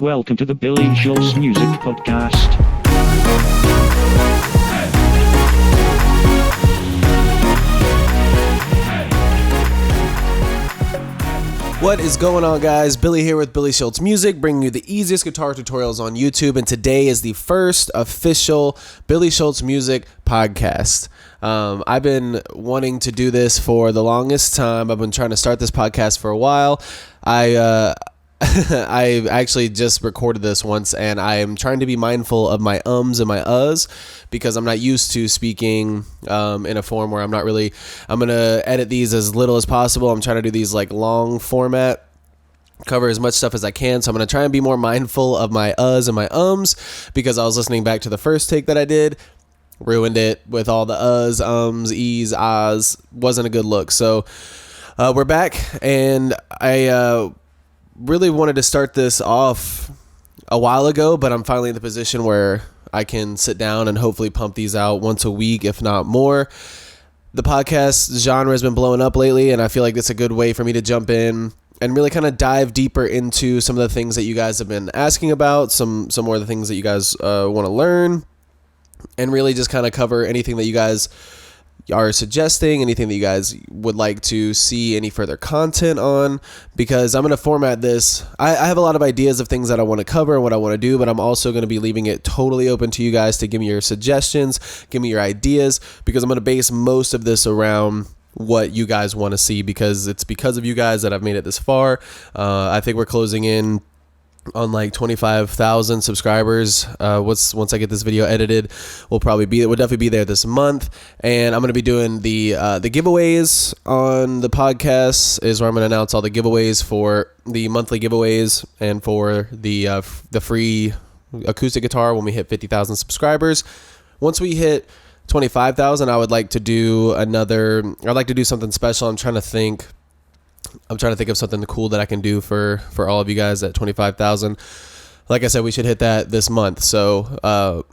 Welcome to the Billy Schultz Music Podcast. What is going on, guys? Billy here with Billy Schultz Music, bringing you the easiest guitar tutorials on YouTube, and today is the first official Billy Schultz Music podcast. I've been wanting to do this for the longest time. I've been trying to start this podcast for a while. I actually just recorded this once, and I am trying to be mindful of my ums and my uhs because I'm not used to speaking in a form where I'm going to edit these as little as possible. I'm trying to do these like long format, cover as much stuff as I can. So I'm going to try and be more mindful of my uhs and my ums because I was listening back to the first take that I did, ruined it with all the uhs, ums, e's, ahs. Wasn't a good look. So we're back, and I really wanted to start this off a while ago, but I'm finally in the position where I can sit down and hopefully pump these out once a week, if not more. The podcast genre has been blowing up lately, and I feel like it's a good way for me to jump in and really kind of dive deeper into some of the things that you guys have been asking about, some more of the things that you guys want to learn, and really just kind of cover anything that you guys are suggesting, anything that you guys would like to see any further content on, because I'm going to format this. I have a lot of ideas of things that I want to cover and what I want to do, but I'm also going to be leaving it totally open to you guys to give me your suggestions, give me your ideas, because I'm going to base most of this around what you guys want to see, because it's because of you guys that I've made it this far. I think we're closing in on like 25,000 subscribers. Once I get this video edited, we'll definitely be there this month. And I'm going to be doing the giveaways on the podcast is where I'm going to announce all the giveaways for the monthly giveaways and for the free acoustic guitar when we hit 50,000 subscribers. Once we hit 25,000, I'd like to do something special. I'm trying to think of something cool that I can do for all of you guys at 25,000. Like I said, we should hit that this month. So, but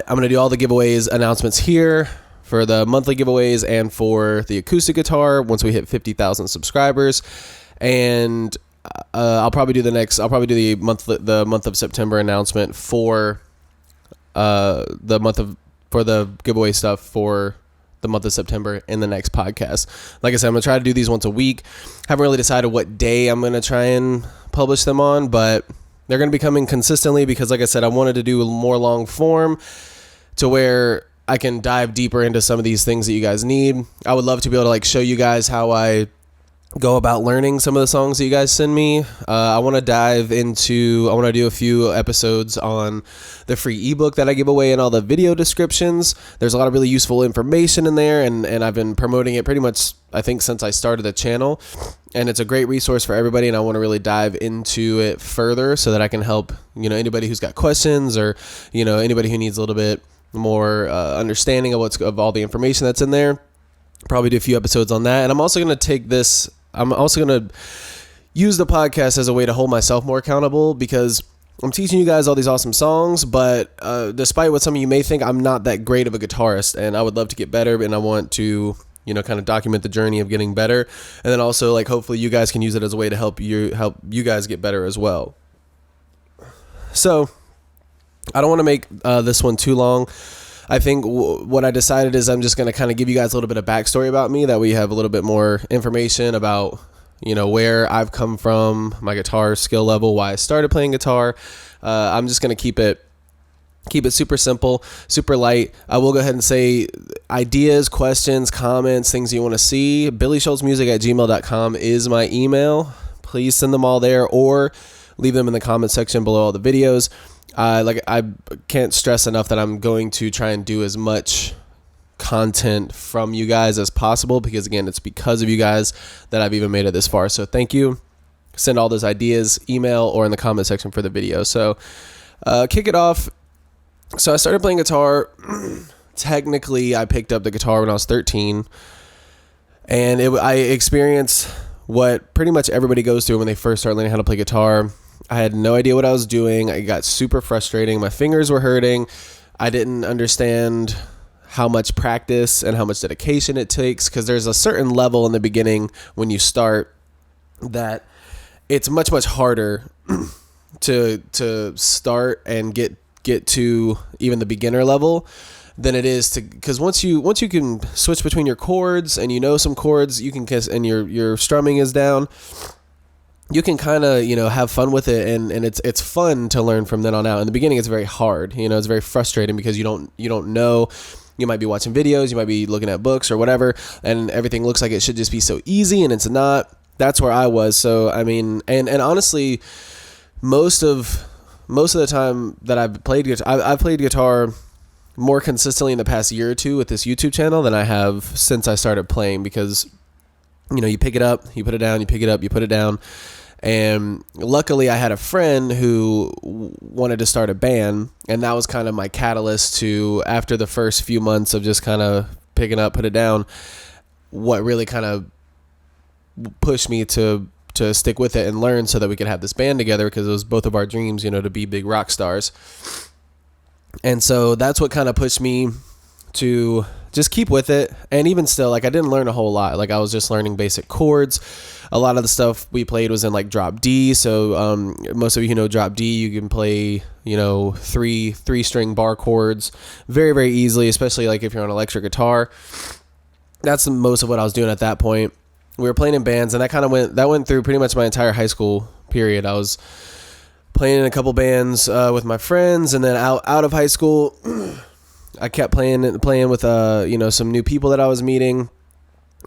I'm going to do all the giveaways announcements here for the monthly giveaways and for the acoustic guitar once we hit 50,000 subscribers. And I'll probably do the month of September announcement for the giveaway stuff for the month of September in the next podcast. Like I said, I'm going to try to do these once a week. Haven't really decided what day I'm going to try and publish them on, but they're going to be coming consistently because, like I said, I wanted to do more long form to where I can dive deeper into some of these things that you guys need. I would love to be able to like show you guys how I go about learning some of the songs that you guys send me. I want to do a few episodes on the free ebook that I give away and all the video descriptions. There's a lot of really useful information in there, and I've been promoting it pretty much, I think, since I started the channel, and it's a great resource for everybody, and I want to really dive into it further so that I can help, anybody who's got questions or, anybody who needs a little bit more understanding of all the information that's in there. Probably do a few episodes on that, and I'm also going to use the podcast as a way to hold myself more accountable, because I'm teaching you guys all these awesome songs, but despite what some of you may think, I'm not that great of a guitarist, and I would love to get better, and I want to, kind of document the journey of getting better, and then also, like, hopefully you guys can use it as a way to help you guys get better as well. So, I don't want to make this one too long. I think what I decided is I'm just going to kind of give you guys a little bit of backstory about me, that we have a little bit more information about, where I've come from, my guitar skill level, why I started playing guitar. I'm just going to keep it super simple, super light. I will go ahead and say ideas, questions, comments, things you want to see. billyshultzmusic@gmail.com is my email. Please send them all there or leave them in the comment section below all the videos. I can't stress enough that I'm going to try and do as much content from you guys as possible, because again, it's because of you guys that I've even made it this far. So thank you. Send all those ideas, email or in the comment section for the video. So kick it off. So I started playing guitar. Technically, I picked up the guitar when I was 13, and I experienced what pretty much everybody goes through when they first start learning how to play guitar. I had no idea what I was doing. It got super frustrating. My fingers were hurting. I didn't understand how much practice and how much dedication it takes, because there's a certain level in the beginning when you start that it's much, much harder to start and get to even the beginner level than it is to, because once you can switch between your chords and some chords you can kiss and your strumming is down, you can kind of have fun with it, and it's fun to learn from then on out. In the beginning it's very hard, it's very frustrating because you don't know. You might be watching videos, you might be looking at books or whatever, and everything looks like it should just be so easy, and it's not. That's where I was. So I mean, and honestly, most of the time that I've played guitar, I've played guitar more consistently in the past year or two with this YouTube channel than I have since I started playing, because you pick it up, you put it down, you pick it up, you put it down. And luckily I had a friend who wanted to start a band, and that was kind of my catalyst to, after the first few months of just kind of picking up, put it down, what really kind of pushed me to stick with it and learn so that we could have this band together, because it was both of our dreams, to be big rock stars. And so that's what kind of pushed me to just keep with it. And even still, like, I didn't learn a whole lot. Like, I was just learning basic chords. A lot of the stuff we played was in like drop D. So most of you know drop D, you can play three string bar chords very, very easily, especially like if you're on electric guitar. That's most of what I was doing at that point. We were playing in bands, and that went through pretty much my entire high school period. I was playing in a couple bands with my friends, and then out of high school, I kept playing with some new people that I was meeting.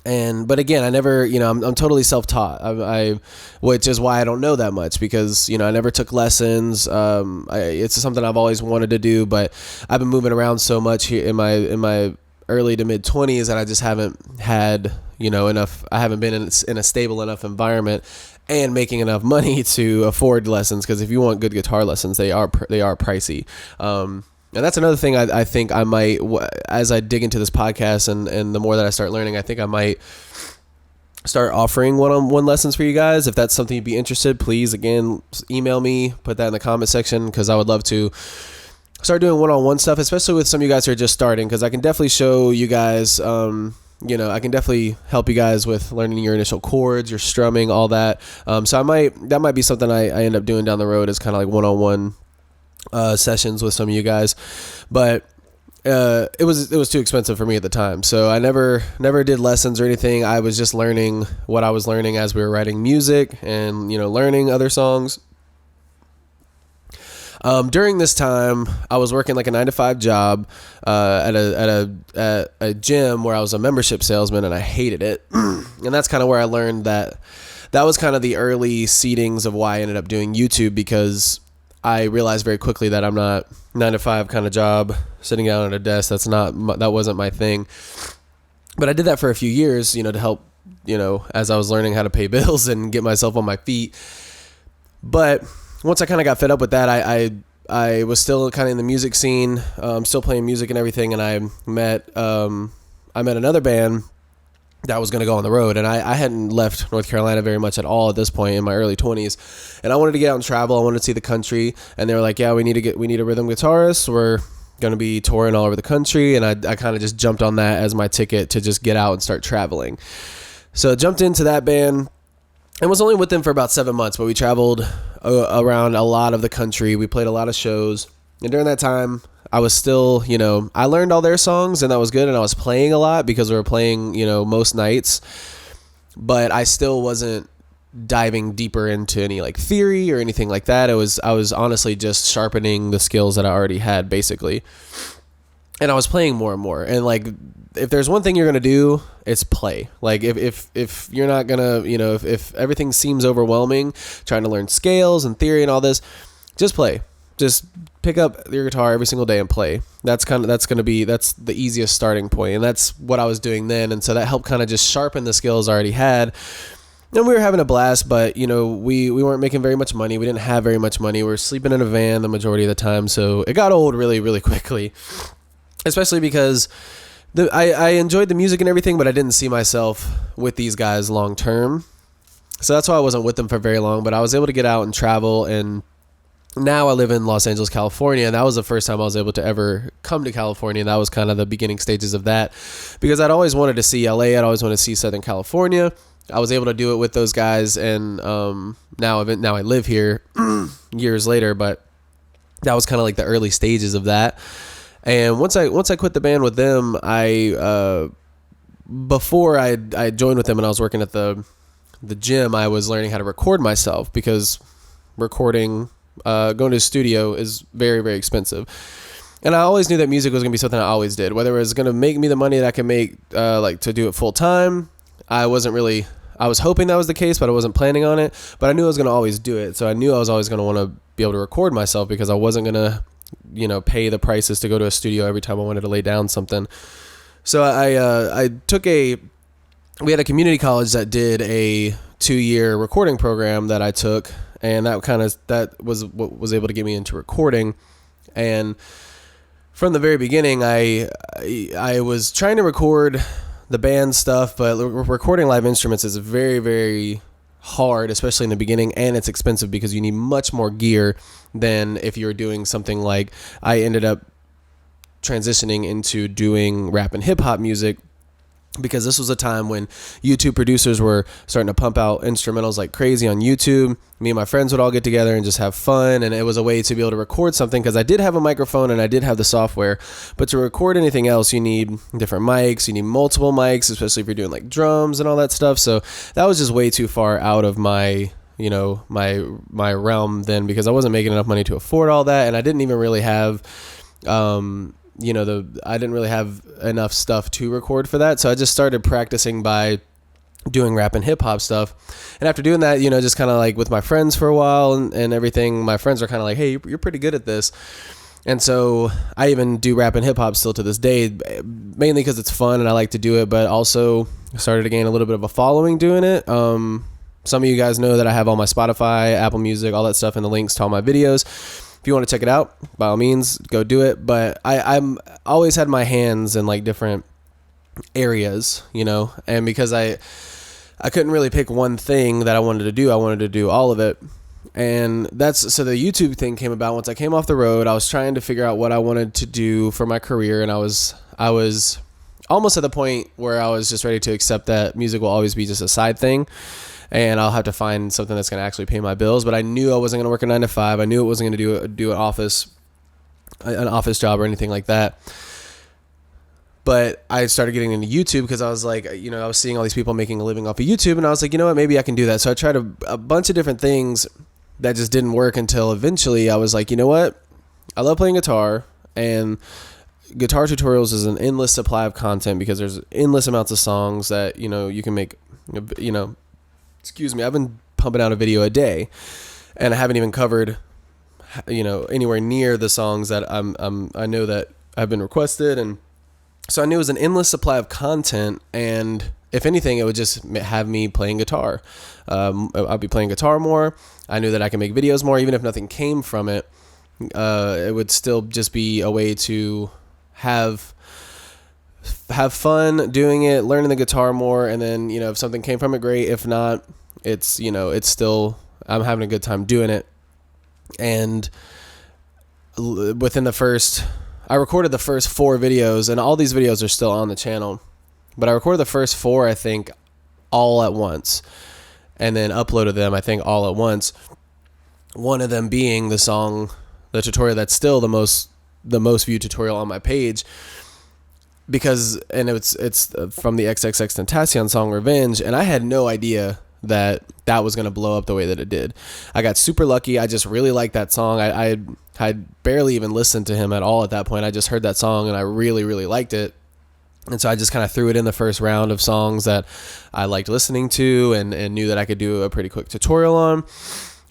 But again, I never, I'm totally self-taught. Which is why I don't know that much, because I never took lessons. It's something I've always wanted to do, but I've been moving around so much here in my early to mid 20s that I just haven't had enough. I haven't been in a stable enough environment and making enough money to afford lessons, because if you want good guitar lessons, they are pricey. And that's another thing I think I might, as I dig into this podcast and the more that I start learning, I think I might start offering one-on-one lessons for you guys. If that's something you'd be interested, please, again, email me, put that in the comment section, because I would love to start doing one-on-one stuff, especially with some of you guys who are just starting, because I can definitely show you guys, I can definitely help you guys with learning your initial chords, your strumming, all that. So that might be something I end up doing down the road, as kind of like one-on-one sessions with some of you guys. But it was too expensive for me at the time, so I never did lessons or anything. I was just learning what I was learning as we were writing music and learning other songs. During this time, I was working like a 9-to-5 job at a gym where I was a membership salesman, and I hated it. And that's kind of where I learned that was kind of the early seedings of why I ended up doing YouTube, because I realized very quickly that I'm not 9-to-5 kind of job, sitting down at a desk. That wasn't my thing. But I did that for a few years, to help, as I was learning how to pay bills and get myself on my feet. But once I kind of got fed up with that, I was still kind of in the music scene, still playing music and everything. And I met another band that was going to go on the road, and I hadn't left North Carolina very much at all at this point in my early 20s, and I wanted to get out and travel. I wanted to see the country, and they were like, yeah, we need a rhythm guitarist. We're going to be touring all over the country. And I kind of just jumped on that as my ticket to just get out and start traveling. So I jumped into that band and was only with them for about 7 months, but we traveled around a lot of the country. We played a lot of shows, and during that time, I was still, I learned all their songs, and that was good. And I was playing a lot because we were playing, most nights, but I still wasn't diving deeper into any like theory or anything like that. I was honestly just sharpening the skills that I already had, basically. And I was playing more and more. And like, if there's one thing you're going to do, it's play. Like if you're not going to, if everything seems overwhelming, trying to learn scales and theory and all this, just play. Just pick up your guitar every single day and play. That's the easiest starting point. And that's what I was doing then. And so that helped kind of just sharpen the skills I already had. And we were having a blast, but we weren't making very much money. We didn't have very much money. We were sleeping in a van the majority of the time. So it got old really, really quickly, especially because I enjoyed the music and everything, but I didn't see myself with these guys long term. So that's why I wasn't with them for very long, but I was able to get out and travel. And now I live in Los Angeles, California, and that was the first time I was able to ever come to California. That was kind of the beginning stages of that, because I'd always wanted to see LA. I'd always wanted to see Southern California. I was able to do it with those guys, and now I live here years later, but that was kind of like the early stages of that. And once I quit the band with them, before I joined with them and I was working at the gym, I was learning how to record myself, because recording, going to a studio is very, very expensive. And I always knew that music was going to be something I always did, whether it was going to make me the money that I can make, like to do it full time. I was hoping that was the case, but I wasn't planning on it. But I knew I was going to always do it. So I knew I was always going to want to be able to record myself, because I wasn't going to, pay the prices to go to a studio every time I wanted to lay down something. So I we had a community college that did a 2-year recording program that I took, and that was what was able to get me into recording. And from the very beginning, I was trying to record the band stuff, but recording live instruments is very, very hard, especially in the beginning, and it's expensive because you need much more gear than if you were doing something like I ended up transitioning into doing rap and hip hop music, because this was a time when YouTube producers were starting to pump out instrumentals like crazy on YouTube. Me and my friends would all get together and just have fun, and it was a way to be able to record something, because I did have a microphone and I did have the software, but to record anything else you need different mics, you need multiple mics, especially if you're doing like drums and all that stuff. So that was just way too far out of my my realm then, because I wasn't making enough money to afford all that, and I didn't even really have I didn't really have enough stuff to record for that. So I just started practicing by doing rap and hip hop stuff. And after doing that, just kind of like with my friends for a while and everything, my friends are kind of like, hey, you're pretty good at this. And so I even do rap and hip hop still to this day, mainly because it's fun and I like to do it, but also started to gain a little bit of a following doing it. Some of you guys know that I have all my Spotify, Apple Music, all that stuff, and the links to all my videos. If you want to check it out, by all means, go do it. But I'm always had my hands in like different areas, and because I couldn't really pick one thing that I wanted to do all of it. And so the YouTube thing came about once I came off the road. I was trying to figure out what I wanted to do for my career, and I was almost at the point where I was just ready to accept that music will always be just a side thing, and I'll have to find something that's going to actually pay my bills. But I knew I wasn't going to work a 9 to 5. I knew it wasn't going to do an office job or anything like that. But I started getting into YouTube because I was like, I was seeing all these people making a living off of YouTube, and I was like, you know what, maybe I can do that. So I tried a bunch of different things that just didn't work, until eventually I was like, you know what, I love playing guitar, and guitar tutorials is an endless supply of content, because there's endless amounts of songs that, you can make, I've been pumping out a video a day, and I haven't even covered, anywhere near the songs that I know that have been requested. And so I knew it was an endless supply of content, and if anything, it would just have me playing guitar. I'll be playing guitar more. I knew that I could make videos more, even if nothing came from it. It would still just be a way to have fun doing it, learning the guitar more, and then, if something came from it, great. If not, it's still, I'm having a good time doing it. And I recorded the first 4 videos, and all these videos are still on the channel, but I recorded the first 4, I think, all at once, and then uploaded them, I think, all at once. One of them being the tutorial that's still the most viewed tutorial on my page, because it's from the XXXTentacion song Revenge, and I had no idea that was going to blow up the way that it did. I got super lucky. I just really liked that song. I barely even listened to him at all at that point. I just heard that song and I really, really liked it. And so I just kind of threw it in the first round of songs that I liked listening to and knew that I could do a pretty quick tutorial on.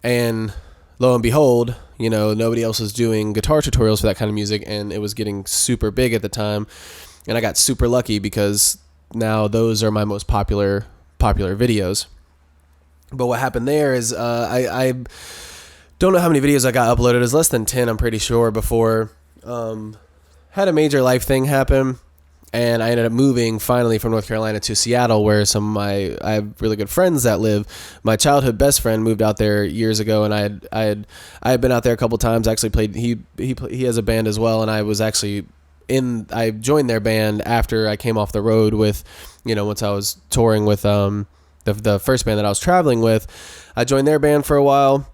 And lo and behold, nobody else was doing guitar tutorials for that kind of music, and it was getting super big at the time. And I got super lucky, because now those are my most popular videos. But what happened there is I don't know how many videos I got uploaded. It was less than 10, I'm pretty sure, before had a major life thing happen. And I ended up moving finally from North Carolina to Seattle, where I have really good friends that live. My childhood best friend moved out there years ago, and I had been out there a couple times. Actually played. He has a band as well, and I was actually I joined their band after I came off the road with, once I was touring with the first band that I was traveling with. I joined their band for a while.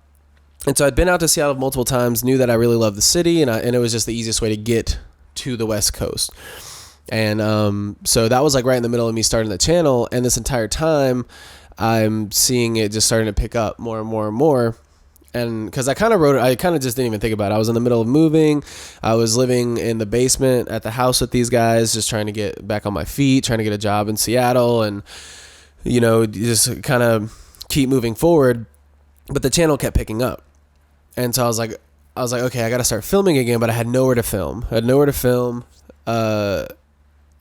And so I'd been out to Seattle multiple times, knew that I really loved the city, and it was just the easiest way to get to the West Coast. And so that was like right in the middle of me starting the channel, and this entire time I'm seeing it just starting to pick up more and more and more. And because I kind of just didn't even think about it. I was in the middle of moving. I was living in the basement at the house with these guys, just trying to get back on my feet, trying to get a job in Seattle, and, you know, just kind of keep moving forward. But the channel kept picking up. And so I was like, okay, I got to start filming again, but I had nowhere to film.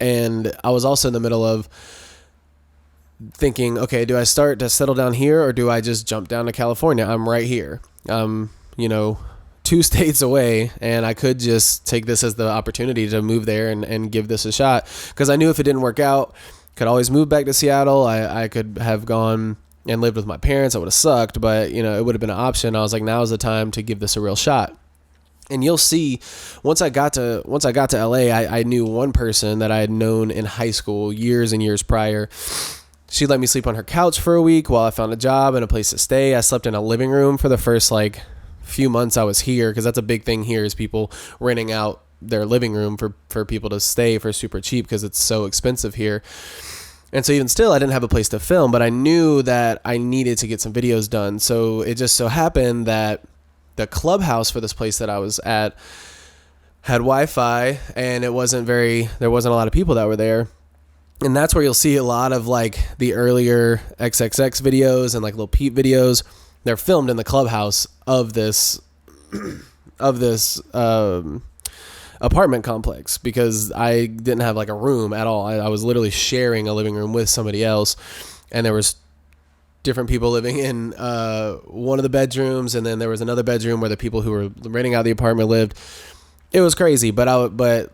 And I was also in the middle of thinking, okay, do I start to settle down here, or do I just jump down to California? I'm right here. You know, 2 states away, and I could just take this as the opportunity to move there and give this a shot. Because I knew if it didn't work out, could always move back to Seattle. I could have gone and lived with my parents. I would have sucked, but, you know, it would have been an option. I was like, now is the time to give this a real shot. And you'll see, once I got to LA, I knew one person that I had known in high school years and years prior. She let me sleep on her couch for a week while I found a job and a place to stay. I slept in a living room for the first like few months I was here, because that's a big thing here, is people renting out their living room for people to stay for super cheap, because it's so expensive here. And so even still, I didn't have a place to film, but I knew that I needed to get some videos done. So it just so happened that the clubhouse for this place that I was at had Wi-Fi, and there wasn't a lot of people that were there. And that's where you'll see a lot of like the earlier XXX videos and like Lil Peep videos. They're filmed in the clubhouse of this apartment complex, because I didn't have like a room at all. I was literally sharing a living room with somebody else, and there was different people living in one of the bedrooms, and then there was another bedroom where the people who were renting out the apartment lived. It was crazy, but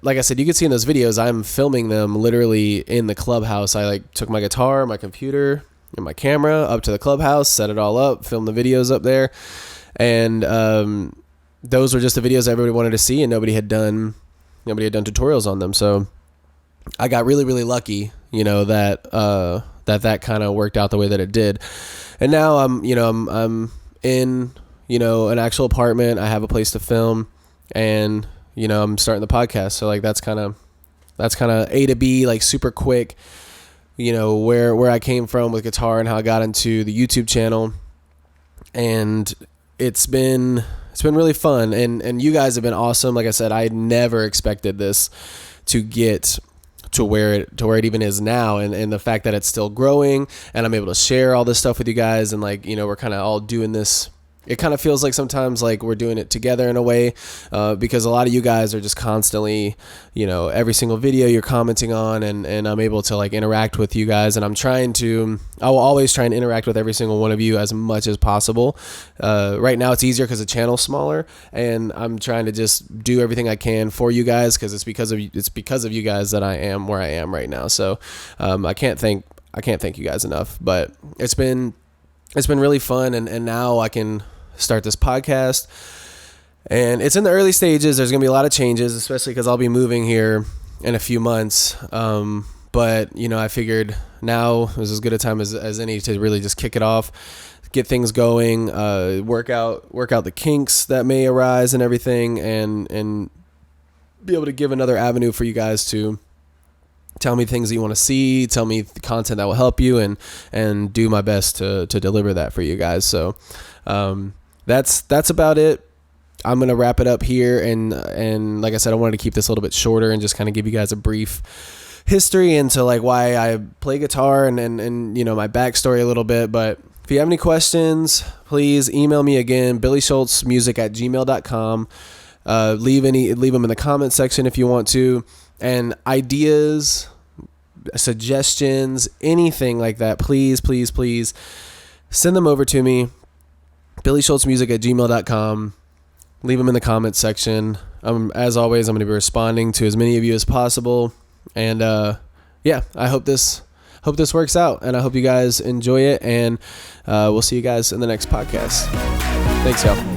like I said, you can see in those videos, I'm filming them literally in the clubhouse. I like took my guitar, my computer, and my camera up to the clubhouse, set it all up, filmed the videos up there, and those were just the videos everybody wanted to see, and nobody had done tutorials on them. So I got really, really lucky, you know, that kind of worked out the way that it did. And now I'm in, you know, an actual apartment. I have a place to film, and, you know, I'm starting the podcast. So like that's kind of A to B, like super quick, you know, where I came from with guitar and how I got into the YouTube channel. And it's been really fun, and you guys have been awesome. Like I said, I never expected this to get to where it even is now, and the fact that it's still growing, and I'm able to share all this stuff with you guys, and like, you know, we're kind of all doing this. It kind of feels like sometimes like we're doing it together in a way, because a lot of you guys are just constantly, you know, every single video you're commenting on, and I'm able to like interact with you guys, and I will always try and interact with every single one of you as much as possible. Right now it's easier because the channel's smaller, and I'm trying to just do everything I can for you guys, because it's because of you guys that I am where I am right now. So I can't thank you guys enough, but it's been really fun, and now I can start this podcast, and it's in the early stages. There's gonna be a lot of changes, especially because I'll be moving here in a few months, but you know, I figured now is as good a time as any to really just kick it off, get things going, work out the kinks that may arise and everything, and be able to give another avenue for you guys to tell me things that you want to see, tell me the content that will help you, and do my best to deliver that for you guys. So that's about it. I'm going to wrap it up here. And like I said, I wanted to keep this a little bit shorter and just kind of give you guys a brief history into like why I play guitar and you know, my backstory a little bit. But if you have any questions, please email me again, billyshultzmusic@gmail.com. Leave them in the comment section if you want to. And ideas, suggestions, anything like that, please send them over to me, billyshultzmusic@gmail.com. Leave them in the comments section. As always, I'm going to be responding to as many of you as possible. And yeah, I hope this works out, and I hope you guys enjoy it. And we'll see you guys in the next podcast. Thanks, y'all.